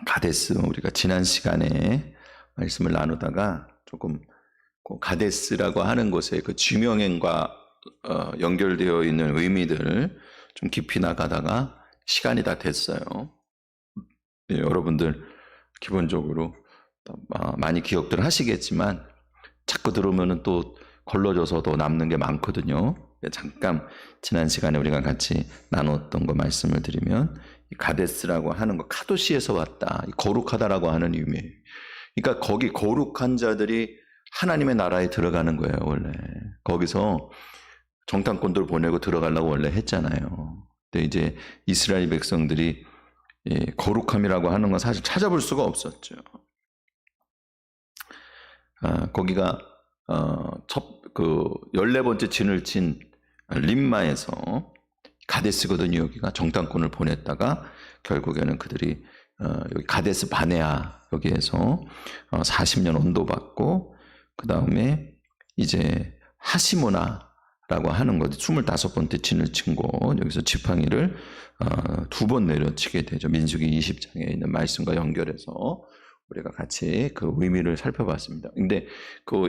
가데스, 우리가 지난 시간에 말씀을 나누다가 조금 가데스라고 하는 곳의 그 지명행과 연결되어 있는 의미들 좀 깊이 나가다가 시간이 다 됐어요. 네, 여러분들 기본적으로 많이 기억들 하시겠지만 자꾸 들으면 또 걸러져서 더 남는 게 많거든요. 잠깐 지난 시간에 우리가 같이 나눴던 거 말씀을 드리면, 이 가데스라고 하는 거 카도시에서 왔다, 거룩하다라고 하는 의미. 그러니까 거기 거룩한 자들이 하나님의 나라에 들어가는 거예요. 원래 거기서 정탐꾼들 보내고 들어가려고 원래 했잖아요. 근데 이제 이스라엘 백성들이 거룩함이라고 하는 건 사실 찾아볼 수가 없었죠. 거기가 14번째 진을 친 림마에서, 가데스거든요. 여기가 정탐꾼을 보냈다가 결국에는 그들이 여기 가데스 바네아 여기에서 40년 언도받고, 그 다음에 이제 하시모나라고 하는 것, 25번째 진을 친 곳, 여기서 지팡이를 2번 내려치게 되죠. 민수기 20장에 있는 말씀과 연결해서 우리가 같이 그 의미를 살펴봤습니다. 근데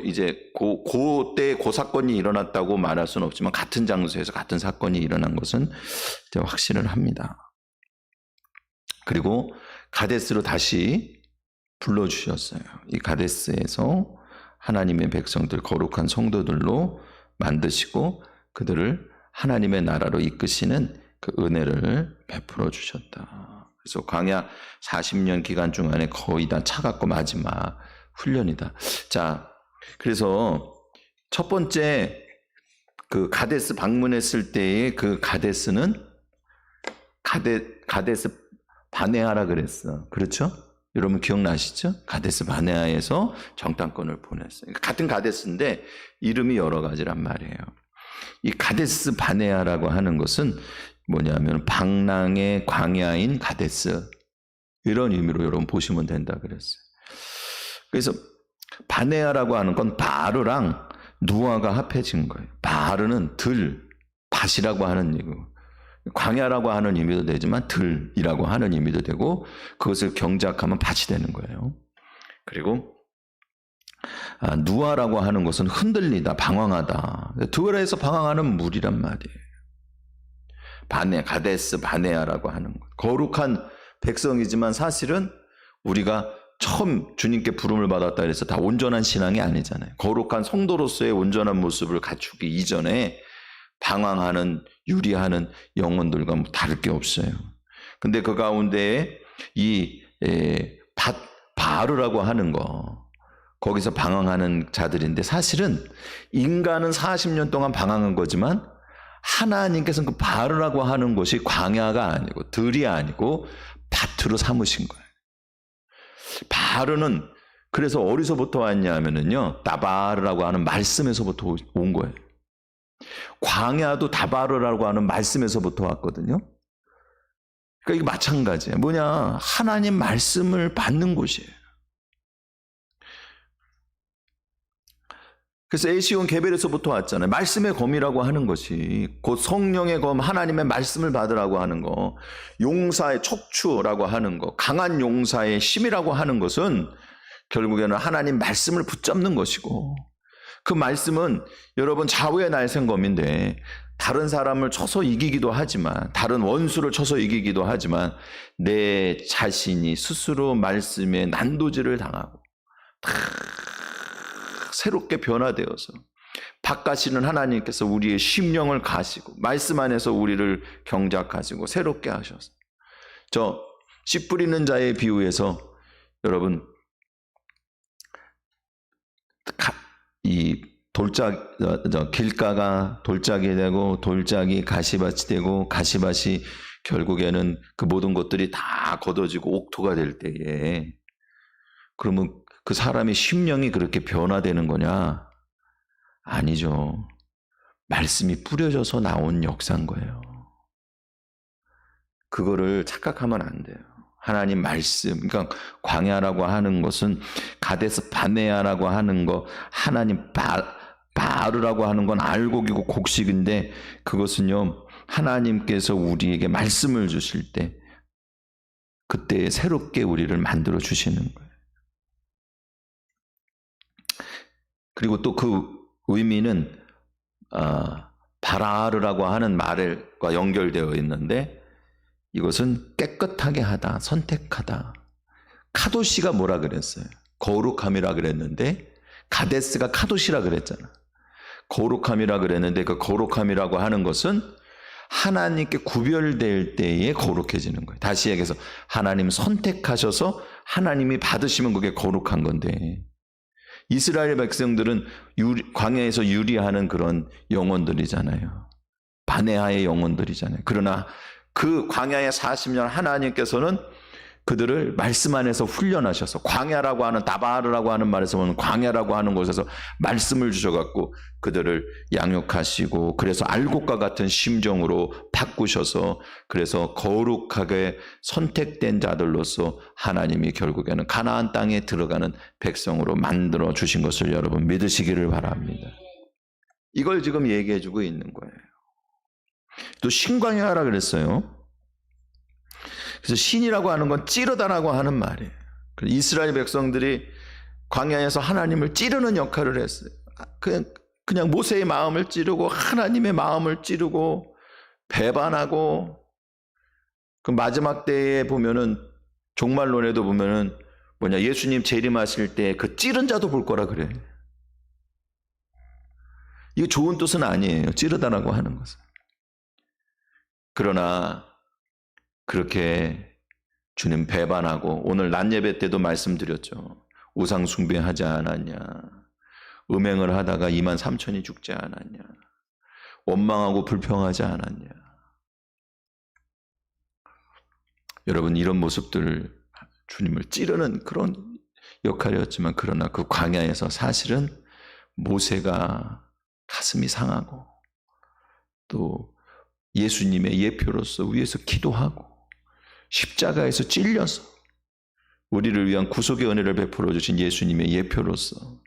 이제 그때 그 사건이 일어났다고 말할 수는 없지만 같은 장소에서 같은 사건이 일어난 것은 이제 확신을 합니다. 그리고 가데스로 다시 불러주셨어요. 이 가데스에서 하나님의 백성들, 거룩한 성도들로 만드시고 그들을 하나님의 나라로 이끄시는 그 은혜를 베풀어 주셨다. 그래서 광야 40년 기간 중간에 거의 다 차갑고 마지막 훈련이다. 자, 그래서 첫 번째 그 가데스 방문했을 때의 그 가데스는 가데스 바네아라 그랬어. 그렇죠? 여러분 기억나시죠? 가데스 바네아에서 정탐꾼을 보냈어요. 같은 가데스인데 이름이 여러 가지란 말이에요. 이 가데스 바네아라고 하는 것은 뭐냐면 방랑의 광야인 가데스, 이런 의미로 여러분 보시면 된다 그랬어요. 그래서 바네아라고 하는 건 바르랑 누아가 합해진 거예요. 바르는 들, 밭이라고 하는 얘기고, 광야라고 하는 의미도 되지만 들이라고 하는 의미도 되고, 그것을 경작하면 밭이 되는 거예요. 그리고 누아라고 하는 것은 흔들리다, 방황하다. 두라에서 방황하는 물이란 말이에요. 가데스 바네아라고 하는 것. 거룩한 백성이지만 사실은 우리가 처음 주님께 부름을 받았다 해서 다 온전한 신앙이 아니잖아요. 거룩한 성도로서의 온전한 모습을 갖추기 이전에 방황하는, 유리하는 영혼들과 다를 게 없어요. 근데 그 가운데에 이 바르라고 하는 거, 거기서 방황하는 자들인데, 사실은 인간은 40년 동안 방황한 거지만 하나님께서는 그 바르라고 하는 곳이 광야가 아니고 들이 아니고 밭으로 삼으신 거예요. 바르는 그래서 어디서부터 왔냐면요, 다바르라고 하는 말씀에서부터 온 거예요. 광야도 다바르라고 하는 말씀에서부터 왔거든요. 그러니까 이게 마찬가지예요. 뭐냐, 하나님 말씀을 받는 곳이에요. 그래서 에시온 게벨에서부터 왔잖아요. 말씀의 검이라고 하는 것이 곧 성령의 검, 하나님의 말씀을 받으라고 하는 거, 용사의 척추라고 하는 거, 강한 용사의 힘이라고 하는 것은 결국에는 하나님 말씀을 붙잡는 것이고, 그 말씀은 여러분 좌우의 날생검인데 다른 사람을 쳐서 이기기도 하지만, 다른 원수를 쳐서 이기기도 하지만, 내 자신이 스스로 말씀에 난도질을 당하고 새롭게 변화되어서 바꾸시는 하나님께서 우리의 심령을 가시고 말씀 안에서 우리를 경작하시고 새롭게 하셔서, 저 씨 뿌리는 자의 비유에서 여러분 이 길가가 돌짝이 되고 돌짝이 가시밭이 되고 가시밭이 결국에는 그 모든 것들이 다 걷어지고 옥토가 될 때에, 그러면 그 사람의 심령이 그렇게 변화되는 거냐? 아니죠. 말씀이 뿌려져서 나온 역사인 거예요. 그거를 착각하면 안 돼요. 하나님 말씀, 그러니까 광야라고 하는 것은 가데스 바네아라고 하는 거, 하나님 바르라고 하는 건 알곡이고 곡식인데, 그것은요 하나님께서 우리에게 말씀을 주실 때 그때 새롭게 우리를 만들어 주시는 거예요. 그리고 또 그 의미는 바라르라고 하는 말과 연결되어 있는데, 이것은 깨끗하게 하다, 선택하다. 카도시가 뭐라 그랬어요? 거룩함이라 그랬는데, 가데스가 카도시라 그랬잖아. 거룩함이라 그랬는데, 그 거룩함이라고 하는 것은 하나님께 구별될 때에 거룩해지는 거예요. 다시 얘기해서 하나님 선택하셔서 하나님이 받으시면 그게 거룩한 건데, 이스라엘 백성들은 광야에서 유리하는 그런 영혼들이잖아요. 바네아의 영혼들이잖아요. 그러나 그 광야의 40년 하나님께서는 그들을 말씀 안에서 훈련하셔서, 광야라고 하는, 다바르라고 하는 말에서 보면 광야라고 하는 곳에서 말씀을 주셔갖고 그들을 양육하시고, 그래서 알곡과 같은 심정으로 바꾸셔서, 그래서 거룩하게 선택된 자들로서 하나님이 결국에는 가나안 땅에 들어가는 백성으로 만들어 주신 것을 여러분 믿으시기를 바랍니다. 이걸 지금 얘기해 주고 있는 거예요. 또 신광야라 그랬어요. 그래서 신이라고 하는 건 찌르다라고 하는 말이에요. 이스라엘 백성들이 광야에서 하나님을 찌르는 역할을 했어요. 그냥 모세의 마음을 찌르고 하나님의 마음을 찌르고 배반하고, 그 마지막 때에 보면은 종말론에도 보면은 예수님 재림하실 때 그 찌른 자도 볼 거라 그래. 이거 좋은 뜻은 아니에요. 찌르다라고 하는 것은. 그러나 그렇게 주님 배반하고, 오늘 낮 예배 때도 말씀드렸죠. 우상 숭배하지 않았냐, 음행을 하다가 23,000이 죽지 않았냐, 원망하고 불평하지 않았냐. 여러분, 이런 모습들 주님을 찌르는 그런 역할이었지만, 그러나 그 광야에서 사실은 모세가 가슴이 상하고, 또 예수님의 예표로서 위에서 기도하고, 십자가에서 찔려서 우리를 위한 구속의 은혜를 베풀어 주신 예수님의 예표로서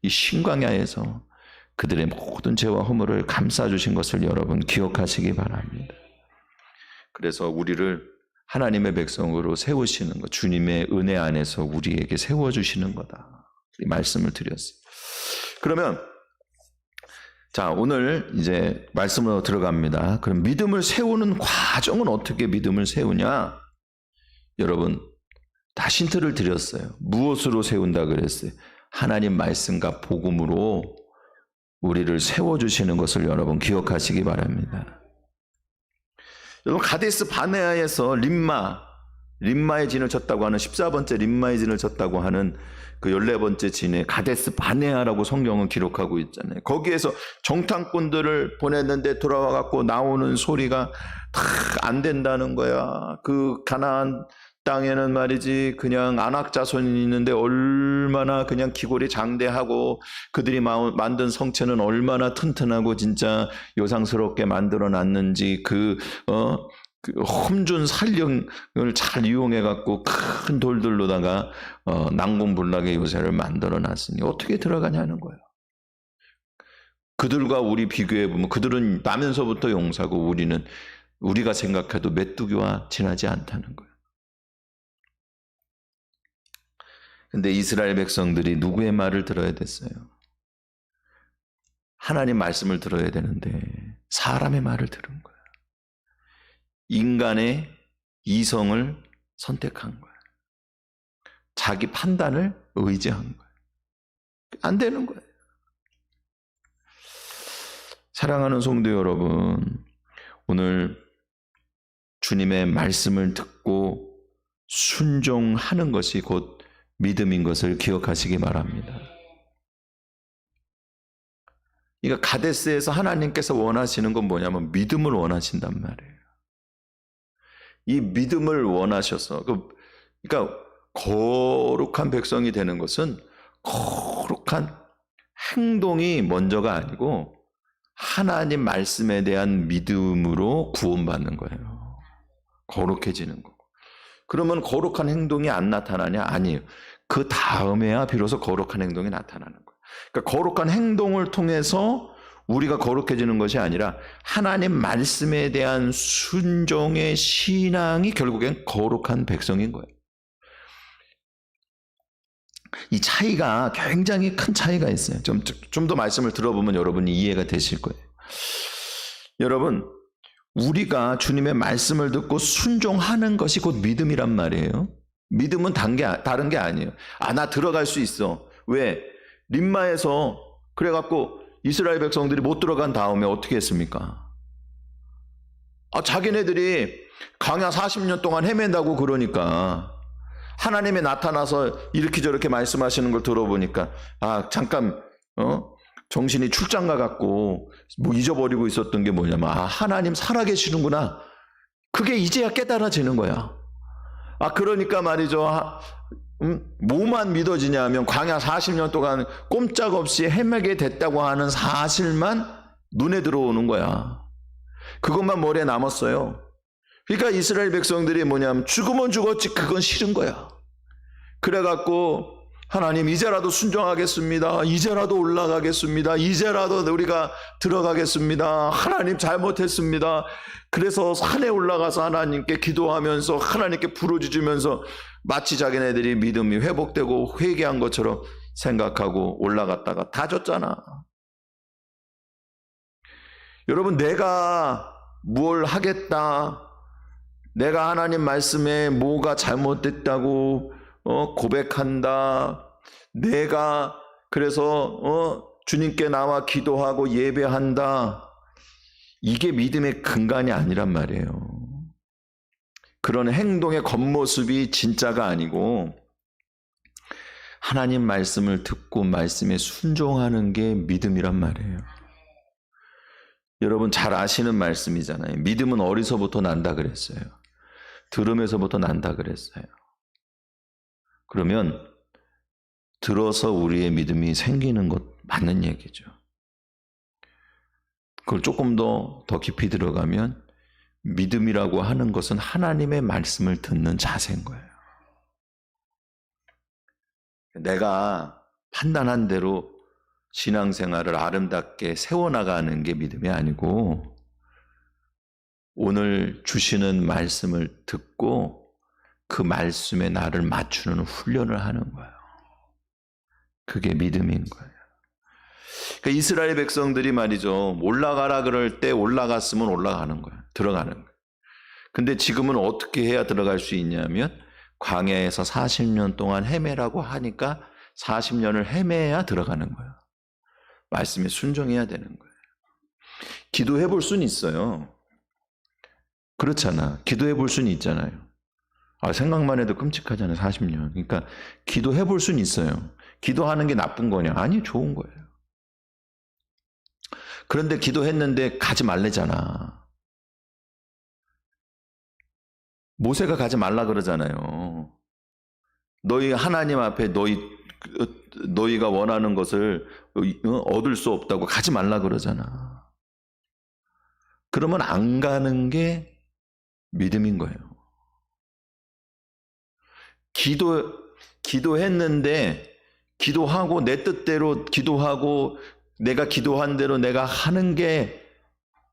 이 신광야에서 그들의 모든 죄와 허물을 감싸 주신 것을 여러분 기억하시기 바랍니다. 그래서 우리를 하나님의 백성으로 세우시는 것, 주님의 은혜 안에서 우리에게 세워주시는 거다, 이 말씀을 드렸어요. 그러면 자, 오늘 이제 말씀으로 들어갑니다. 그럼 믿음을 세우는 과정은 어떻게 믿음을 세우냐? 여러분, 다 힌트를 드렸어요. 무엇으로 세운다 그랬어요? 하나님 말씀과 복음으로 우리를 세워주시는 것을 여러분 기억하시기 바랍니다. 여러분, 가데스 바네아에서 림마의 진을 쳤다고 하는 14번째 림마의 진을 쳤다고 하는 그 14번째 진에 가데스 바네아라고 성경은 기록하고 있잖아요. 거기에서 정탐꾼들을 보냈는데 돌아와 갖고 나오는 소리가 다 안 된다는 거야. 그 가나안 땅에는 말이지 그냥 안악 자손이 있는데 얼마나 그냥 기골이 장대하고, 그들이 만든 성체는 얼마나 튼튼하고 진짜 요상스럽게 만들어 놨는지, 그 험준 산령을 잘 이용해 갖고 큰 돌들로다가 난공불락의 요새를 만들어 놨으니 어떻게 들어가냐는 거예요. 그들과 우리 비교해 보면 그들은 나면서부터 용사고, 우리는 우리가 생각해도 메뚜기와 지나지 않다는 거예요. 근데 이스라엘 백성들이 누구의 말을 들어야 됐어요? 하나님 말씀을 들어야 되는데 사람의 말을 들은 거예요. 인간의 이성을 선택한 거예요. 자기 판단을 의지한 거예요. 안 되는 거예요. 사랑하는 성도 여러분, 오늘 주님의 말씀을 듣고 순종하는 것이 곧 믿음인 것을 기억하시기 바랍니다. 그러니까 가데스에서 하나님께서 원하시는 건 뭐냐면 믿음을 원하신단 말이에요. 이 믿음을 원하셔서, 그러니까 거룩한 백성이 되는 것은 거룩한 행동이 먼저가 아니고 하나님 말씀에 대한 믿음으로 구원받는 거예요. 거룩해지는 거고. 그러면 거룩한 행동이 안 나타나냐? 아니에요. 그 다음에야 비로소 거룩한 행동이 나타나는 거예요. 그러니까 거룩한 행동을 통해서 우리가 거룩해지는 것이 아니라 하나님 말씀에 대한 순종의 신앙이 결국엔 거룩한 백성인 거예요. 이 차이가 굉장히 큰 차이가 있어요. 좀 더 말씀을 들어보면 여러분이 이해가 되실 거예요. 여러분, 우리가 주님의 말씀을 듣고 순종하는 것이 곧 믿음이란 말이에요. 믿음은 다른 게 아니에요. 나 들어갈 수 있어. 왜? 림마에서 그래갖고 이스라엘 백성들이 못 들어간 다음에 어떻게 했습니까? 자기네들이 광야 40년 동안 헤맨다고 그러니까 하나님이 나타나서 이렇게 저렇게 말씀하시는 걸 들어보니까 잠깐 정신이 출장 가갖고 뭐 잊어버리고 있었던 게 뭐냐면 하나님 살아계시는구나. 그게 이제야 깨달아지는 거야. 그러니까 말이죠. 뭐만 믿어지냐 하면 광야 40년 동안 꼼짝없이 헤매게 됐다고 하는 사실만 눈에 들어오는 거야. 그것만 머리에 남았어요. 그러니까 이스라엘 백성들이 뭐냐면 죽으면 죽었지 그건 싫은 거야. 그래갖고 하나님 이제라도 순종하겠습니다. 이제라도 올라가겠습니다. 이제라도 우리가 들어가겠습니다. 하나님 잘못했습니다. 그래서 산에 올라가서 하나님께 기도하면서 하나님께 부르짖으면서 마치 자기네들이 믿음이 회복되고 회개한 것처럼 생각하고 올라갔다가 다 졌잖아. 여러분, 내가 뭘 하겠다, 내가 하나님 말씀에 뭐가 잘못됐다고 고백한다, 내가 그래서 주님께 나와 기도하고 예배한다, 이게 믿음의 근간이 아니란 말이에요. 그런 행동의 겉모습이 진짜가 아니고 하나님 말씀을 듣고 말씀에 순종하는 게 믿음이란 말이에요. 여러분 잘 아시는 말씀이잖아요. 믿음은 어디서부터 난다 그랬어요? 들음에서부터 난다 그랬어요. 그러면 들어서 우리의 믿음이 생기는 것 맞는 얘기죠. 그걸 조금 더 깊이 들어가면 믿음이라고 하는 것은 하나님의 말씀을 듣는 자세인 거예요. 내가 판단한 대로 신앙생활을 아름답게 세워나가는 게 믿음이 아니고 오늘 주시는 말씀을 듣고 그 말씀에 나를 맞추는 훈련을 하는 거예요. 그게 믿음인 거예요. 그러니까 이스라엘 백성들이 말이죠. 올라가라 그럴 때 올라갔으면 올라가는 거예요. 들어가는 거예요. 근데 지금은 어떻게 해야 들어갈 수 있냐면 광야에서 40년 동안 헤매라고 하니까 40년을 헤매야 들어가는 거예요. 말씀에 순종해야 되는 거예요. 기도해 볼 수는 있어요. 그렇잖아. 기도해 볼 수는 있잖아요. 생각만 해도 끔찍하잖아요. 40년. 그러니까 기도해 볼 수는 있어요. 기도하는 게 나쁜 거냐? 아니, 좋은 거예요. 그런데 기도했는데 가지 말래잖아. 모세가 가지 말라 그러잖아요. 너희 하나님 앞에 너희가 원하는 것을 얻을 수 없다고 가지 말라 그러잖아. 그러면 안 가는 게 믿음인 거예요. 기도했는데 기도하고 내 뜻대로 기도하고 내가 기도한 대로 내가 하는 게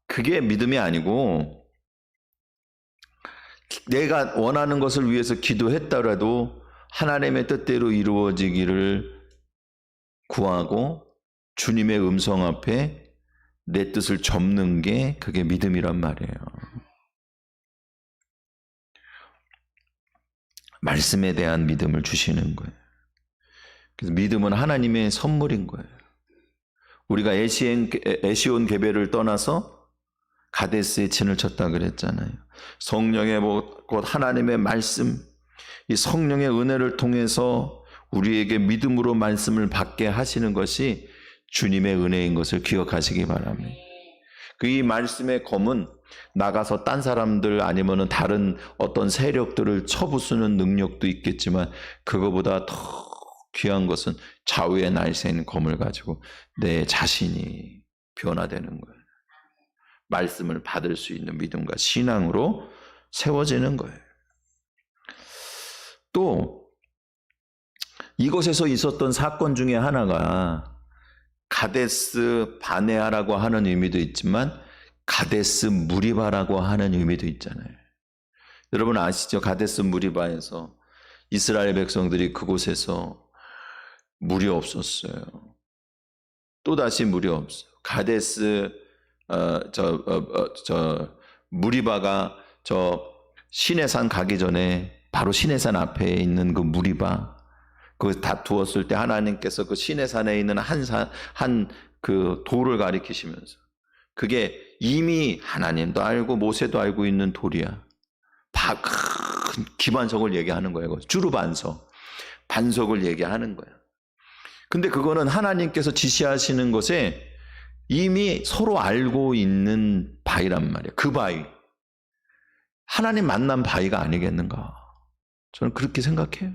그게 믿음이 아니고 내가 원하는 것을 위해서 기도했더라도 하나님의 뜻대로 이루어지기를 구하고 주님의 음성 앞에 내 뜻을 접는 게 그게 믿음이란 말이에요. 말씀에 대한 믿음을 주시는 거예요. 그래서 믿음은 하나님의 선물인 거예요. 우리가 에시온 게베를 떠나서 가데스에 진을 쳤다 그랬잖아요. 성령의 곧 하나님의 말씀, 이 성령의 은혜를 통해서 우리에게 믿음으로 말씀을 받게 하시는 것이 주님의 은혜인 것을 기억하시기 바랍니다. 이 말씀의 검은 나가서 딴 사람들 아니면은 다른 어떤 세력들을 쳐부수는 능력도 있겠지만 그거보다 더 귀한 것은 좌우의 날쌘 검을 가지고 내 자신이 변화되는 거예요. 말씀을 받을 수 있는 믿음과 신앙으로 세워지는 거예요. 또 이곳에서 있었던 사건 중에 하나가 가데스 바네아라고 하는 의미도 있지만 가데스 무리바라고 하는 의미도 있잖아요. 여러분 아시죠? 가데스 무리바에서 이스라엘 백성들이 그곳에서 물이 없었어요. 또다시 물이 없어요. 가데스 무리바가 저 시내산 가기 전에 바로 시내산 앞에 있는 그 무리바, 그 다 두었을 때 하나님께서 그 시내산에 있는 한 그 돌을 가리키시면서 그게 이미 하나님도 알고 모세도 알고 있는 돌이야. 큰 기반석을 얘기하는 거예요. 주루반석, 반석을 얘기하는 거야. 근데 그거는 하나님께서 지시하시는 것에 이미 서로 알고 있는 바위란 말이에요. 그 바위. 하나님 만난 바위가 아니겠는가? 저는 그렇게 생각해요.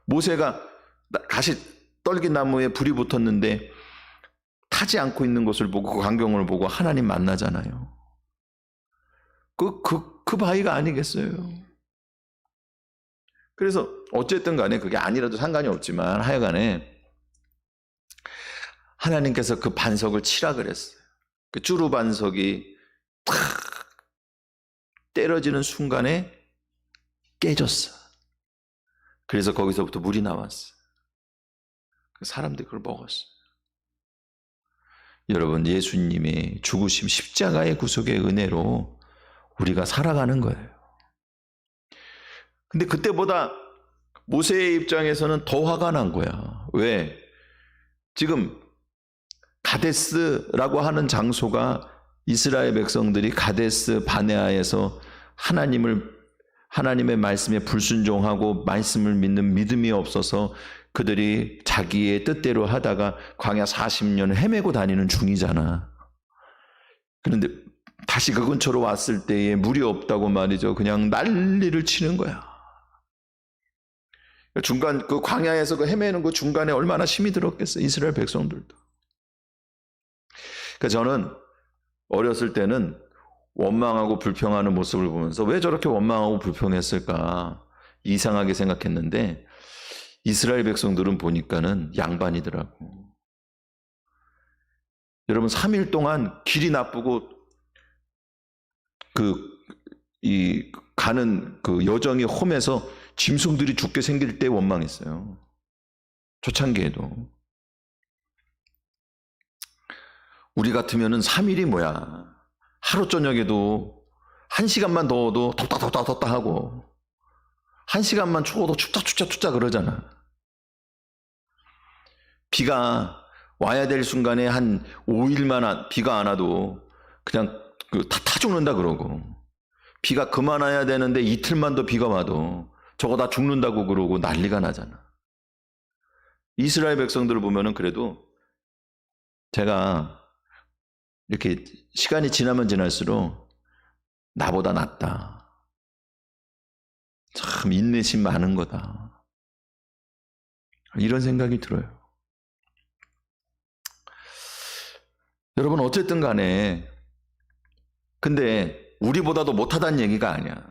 모세가 다시 떨기나무에 불이 붙었는데 타지 않고 있는 것을 보고 그 광경을 보고 하나님 만나잖아요. 그 바위가 아니겠어요. 그래서 어쨌든 간에 그게 아니라도 상관이 없지만 하여간에 하나님께서 그 반석을 치라 그랬어요. 그 주루 반석이 탁 때려지는 순간에 깨졌어. 그래서 거기서부터 물이 나왔어. 사람들이 그걸 먹었어. 여러분, 예수님의 죽으심 십자가의 구속의 은혜로 우리가 살아가는 거예요. 근데 그때보다 모세의 입장에서는 더 화가 난 거야. 왜? 지금 가데스라고 하는 장소가 이스라엘 백성들이 가데스 바네아에서 하나님의 말씀에 불순종하고 말씀을 믿는 믿음이 없어서 그들이 자기의 뜻대로 하다가 광야 40년 헤매고 다니는 중이잖아. 그런데 다시 그 근처로 왔을 때에 물이 없다고 말이죠. 그냥 난리를 치는 거야. 중간 그 광야에서 그 헤매는 그 중간에 얼마나 힘이 들었겠어요. 이스라엘 백성들도. 그러니까 저는 어렸을 때는 원망하고 불평하는 모습을 보면서 왜 저렇게 원망하고 불평했을까 이상하게 생각했는데 이스라엘 백성들은 보니까는 양반이더라고. 여러분 3일 동안 길이 나쁘고 가는 그 여정이 험해서 짐승들이 죽게 생길 때 원망했어요. 초창기에도. 우리 같으면은 3일이 뭐야. 하루 저녁에도 1시간만 더워도 덥다 하고 1시간만 추워도 춥자 그러잖아. 비가 와야 될 순간에 한 5일만 비가 안 와도 그냥 타 죽는다 그러고 비가 그만 와야 되는데 이틀만 더 비가 와도 저거 다 죽는다고 그러고 난리가 나잖아. 이스라엘 백성들을 보면은 그래도 제가 이렇게 시간이 지나면 지날수록 나보다 낫다. 참 인내심 많은 거다. 이런 생각이 들어요. 여러분 어쨌든 간에 근데 우리보다도 못하다는 얘기가 아니야.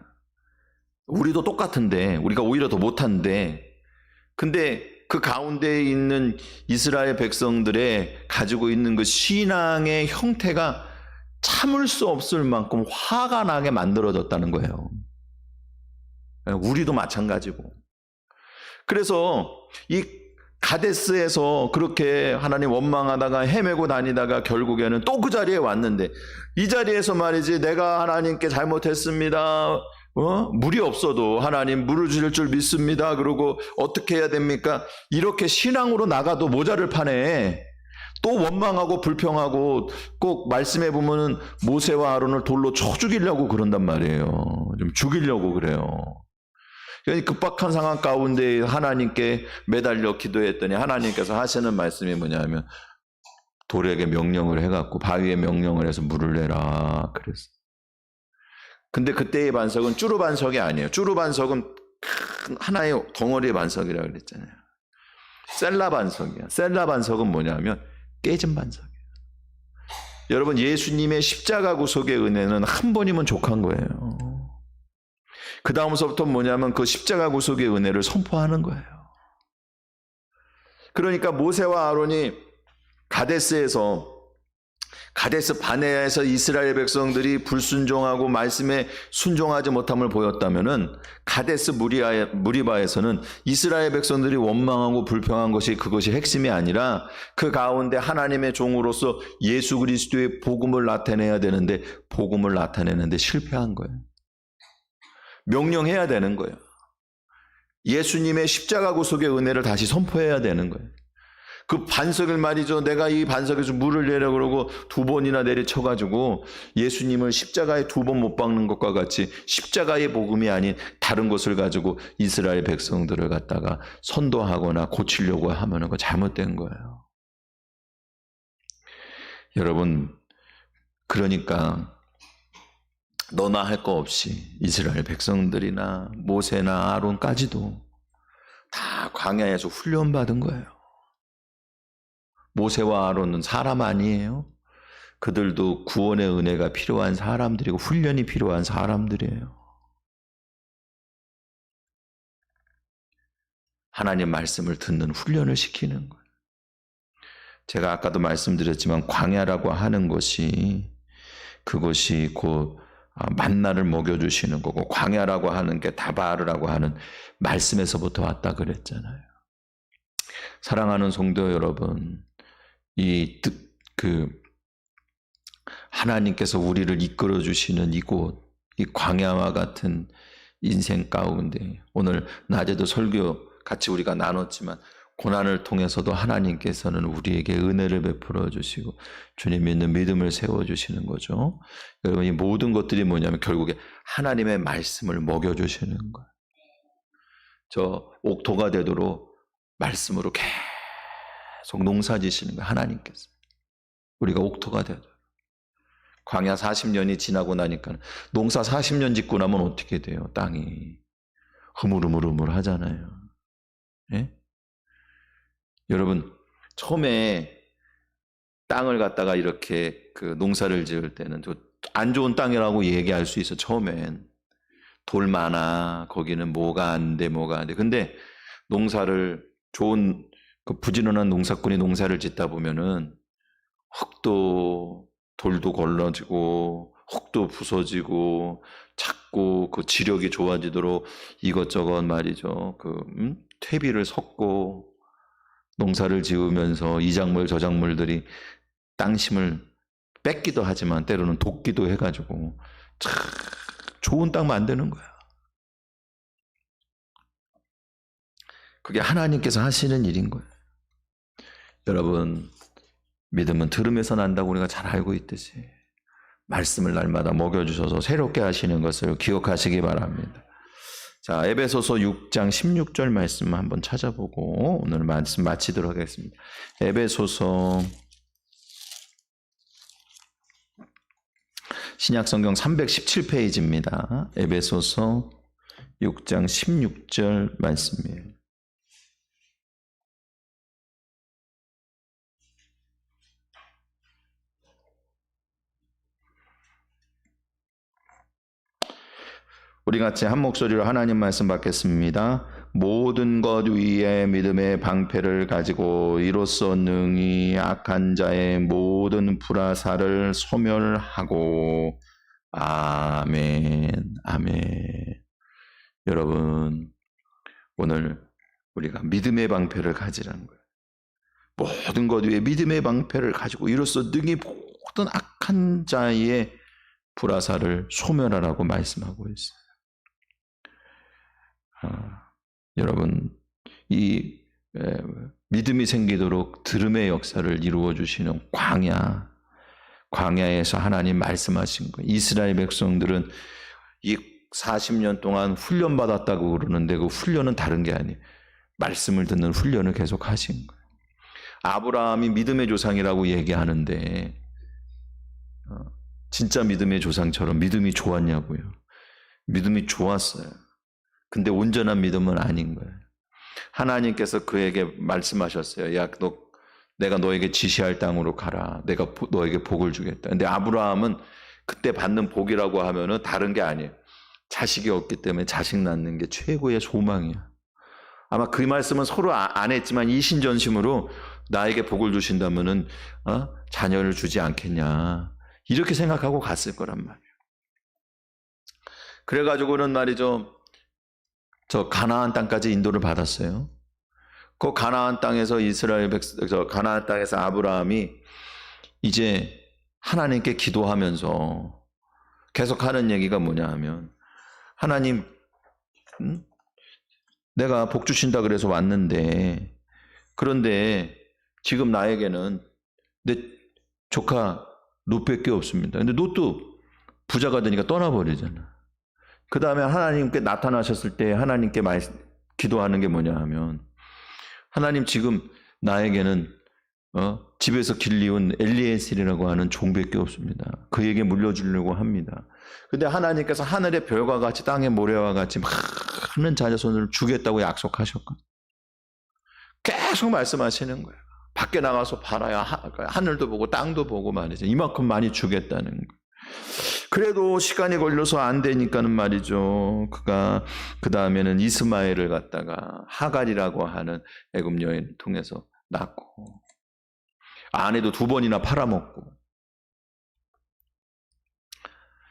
우리도 똑같은데 우리가 오히려 더 못한데 근데 그 가운데 있는 이스라엘 백성들의 가지고 있는 그 신앙의 형태가 참을 수 없을 만큼 화가 나게 만들어졌다는 거예요. 우리도 마찬가지고. 그래서 이 가데스에서 그렇게 하나님 원망하다가 헤매고 다니다가 결국에는 또 그 자리에 왔는데 이 자리에서 말이지 내가 하나님께 잘못했습니다. 물이 없어도 하나님 물을 주실 줄 믿습니다. 그러고 어떻게 해야 됩니까? 이렇게 신앙으로 나가도 모자를 파네. 또 원망하고 불평하고 꼭 말씀해 보면은 모세와 아론을 돌로 쳐 죽이려고 그런단 말이에요. 좀 죽이려고 그래요. 급박한 상황 가운데 하나님께 매달려 기도했더니 하나님께서 하시는 말씀이 뭐냐면 돌에게 명령을 해갖고 바위에 명령을 해서 물을 내라 그랬어. 근데 그때의 반석은 쭈루 반석이 아니에요. 쭈루 반석은 큰 하나의 덩어리의 반석이라고 그랬잖아요. 셀라 반석이야. 셀라 반석은 뭐냐면 깨진 반석이에요. 여러분 예수님의 십자가 구속의 은혜는 한 번이면 족한 거예요. 그 다음서부터 뭐냐면 그 십자가 구속의 은혜를 선포하는 거예요. 그러니까 모세와 아론이 가데스 바네아에서 이스라엘 백성들이 불순종하고 말씀에 순종하지 못함을 보였다면은 가데스 무리바에서는 이스라엘 백성들이 원망하고 불평한 것이 그것이 핵심이 아니라 그 가운데 하나님의 종으로서 예수 그리스도의 복음을 나타내야 되는데 복음을 나타내는데 실패한 거예요. 명령해야 되는 거예요. 예수님의 십자가 구속의 은혜를 다시 선포해야 되는 거예요. 그 반석을 말이죠. 내가 이 반석에서 물을 내려 그러고 2번이나 내리쳐가지고 예수님을 십자가에 2번 못 박는 것과 같이 십자가의 복음이 아닌 다른 것을 가지고 이스라엘 백성들을 갖다가 선도하거나 고치려고 하면 그거 잘못된 거예요. 여러분, 그러니까 너나 할 거 없이 이스라엘 백성들이나 모세나 아론까지도 다 광야에서 훈련받은 거예요. 모세와 아론은 사람 아니에요. 그들도 구원의 은혜가 필요한 사람들이고 훈련이 필요한 사람들이에요. 하나님 말씀을 듣는 훈련을 시키는 거예요. 제가 아까도 말씀드렸지만 광야라고 하는 것이 그것이 곧 만나를 먹여주시는 거고 광야라고 하는 게 다바르라고 하는 말씀에서부터 왔다 그랬잖아요. 사랑하는 성도 여러분, 하나님께서 우리를 이끌어 주시는 이곳, 이 광야와 같은 인생 가운데 오늘 낮에도 설교 같이 우리가 나눴지만 고난을 통해서도 하나님께서는 우리에게 은혜를 베풀어 주시고 주님 믿는 믿음을 세워 주시는 거죠. 여러분, 이 모든 것들이 뭐냐면 결국에 하나님의 말씀을 먹여 주시는 거예요. 저 옥토가 되도록 말씀으로 계속 농사 지시는 거예요. 하나님께서. 우리가 옥토가 되도록. 광야 40년이 지나고 나니까 농사 40년 짓고 나면 어떻게 돼요? 땅이 흐물흐물 하잖아요. 예? 여러분, 처음에 땅을 갖다가 이렇게 그 농사를 지을 때는 안 좋은 땅이라고 얘기할 수 있어. 처음엔 돌 많아, 거기는 뭐가 안 돼. 근데 농사를 좋은 그 부지런한 농사꾼이 농사를 짓다 보면은 흙도 돌도 걸러지고 흙도 부서지고 자꾸 그 지력이 좋아지도록 이것저것 말이죠. 퇴비를 섞고 농사를 지으면서 이 작물 저 작물들이 땅심을 뺏기도 하지만 때로는 돕기도 해가지고 참 좋은 땅 만드는 거야. 그게 하나님께서 하시는 일인 거예요. 여러분, 믿음은 들음에서 난다고 우리가 잘 알고 있듯이 말씀을 날마다 먹여주셔서 새롭게 하시는 것을 기억하시기 바랍니다. 자, 에베소서 6장 16절 말씀 한번 찾아보고 오늘 말씀 마치도록 하겠습니다. 에베소서 신약성경 317페이지입니다. 에베소서 6장 16절 말씀이에요. 우리 같이 한 목소리로 하나님 말씀 받겠습니다. 모든 것 위에 믿음의 방패를 가지고 이로써 능히 악한 자의 모든 불화살을 소멸하고. 아멘, 아멘. 여러분, 오늘 우리가 믿음의 방패를 가지라는 거예요. 모든 것 위에 믿음의 방패를 가지고 이로써 능히 모든 악한 자의 불화살을 소멸하라고 말씀하고 있어요. 여러분, 이 믿음이 생기도록 들음의 역사를 이루어 주시는 광야에서 하나님 말씀하신 거예요. 이스라엘 백성들은 이 40년 동안 훈련받았다고 그러는데 그 훈련은 다른 게 아니에요. 말씀을 듣는 훈련을 계속 하신 거예요. 아브라함이 믿음의 조상이라고 얘기하는데 진짜 믿음의 조상처럼 믿음이 좋았냐고요. 믿음이 좋았어요. 근데 온전한 믿음은 아닌 거예요. 하나님께서 그에게 말씀하셨어요. 야, 내가 너에게 지시할 땅으로 가라. 내가 너에게 복을 주겠다. 근데 아브라함은 그때 받는 복이라고 하면은 다른 게 아니에요. 자식이 없기 때문에 자식 낳는 게 최고의 소망이야. 아마 그 말씀은 서로 안 했지만 이신전심으로 나에게 복을 주신다면은 자녀를 주지 않겠냐 이렇게 생각하고 갔을 거란 말이에요. 그래가지고는 말이죠, 저 가나안 땅까지 인도를 받았어요. 그 가나안 땅에서 가나안 땅에서 아브라함이 이제 하나님께 기도하면서 계속 하는 얘기가 뭐냐 하면, 하나님, 내가 복 주신다 그래서 왔는데, 그런데 지금 나에게는 내 조카 롯밖에 없습니다. 근데 롯도 부자가 되니까 떠나버리잖아. 그 다음에 하나님께 나타나셨을 때 하나님께 기도하는 게 뭐냐 하면, 하나님 지금 나에게는 집에서 길리운 엘리에셀이라고 하는 종밖에 없습니다. 그에게 물려주려고 합니다. 근데 하나님께서 하늘의 별과 같이 땅의 모래와 같이 많은 자녀손을 주겠다고 약속하셨거든요. 계속 말씀하시는 거예요. 밖에 나가서 봐라야 하늘도 보고 땅도 보고 말이죠. 이만큼 많이 주겠다는 거예요. 그래도 시간이 걸려서 안 되니까는 말이죠. 그가 그 다음에는 이스마엘을 갖다가 하갈이라고 하는 애굽 여인을 통해서 낳고, 아내도 2번이나 팔아먹고,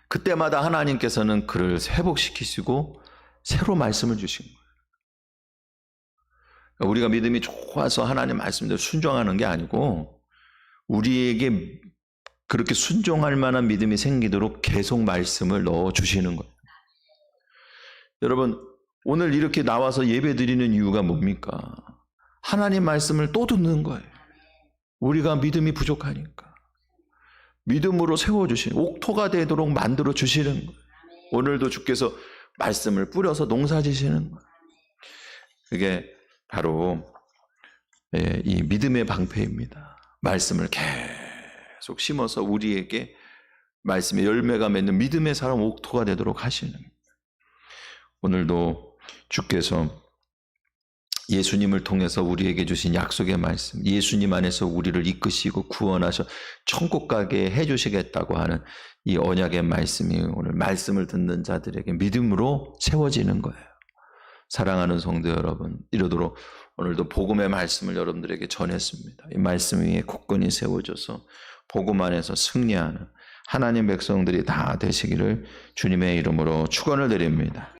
그때마다 하나님께서는 그를 회복시키시고 새로 말씀을 주신 거예요. 우리가 믿음이 좋아서 하나님 말씀대로 순종하는 게 아니고, 우리에게 그렇게 순종할 만한 믿음이 생기도록 계속 말씀을 넣어주시는 거예요. 여러분, 오늘 이렇게 나와서 예배 드리는 이유가 뭡니까? 하나님 말씀을 또 듣는 거예요. 우리가 믿음이 부족하니까. 믿음으로 세워주시는, 옥토가 되도록 만들어 주시는 거예요. 오늘도 주께서 말씀을 뿌려서 농사지시는 거예요. 그게 바로 이 믿음의 방패입니다. 말씀을 계속 심어서 우리에게 말씀의 열매가 맺는 믿음의 사람, 옥토가 되도록 하시는 거예요. 오늘도 주께서 예수님을 통해서 우리에게 주신 약속의 말씀, 예수님 안에서 우리를 이끄시고 구원하셔 천국 가게 해주시겠다고 하는 이 언약의 말씀이 오늘 말씀을 듣는 자들에게 믿음으로 세워지는 거예요. 사랑하는 성도 여러분, 이러도록 오늘도 복음의 말씀을 여러분들에게 전했습니다. 이 말씀 위에 굳건히 세워져서 복음 안에서 승리하는 하나님 백성들이 다 되시기를 주님의 이름으로 축원을 드립니다.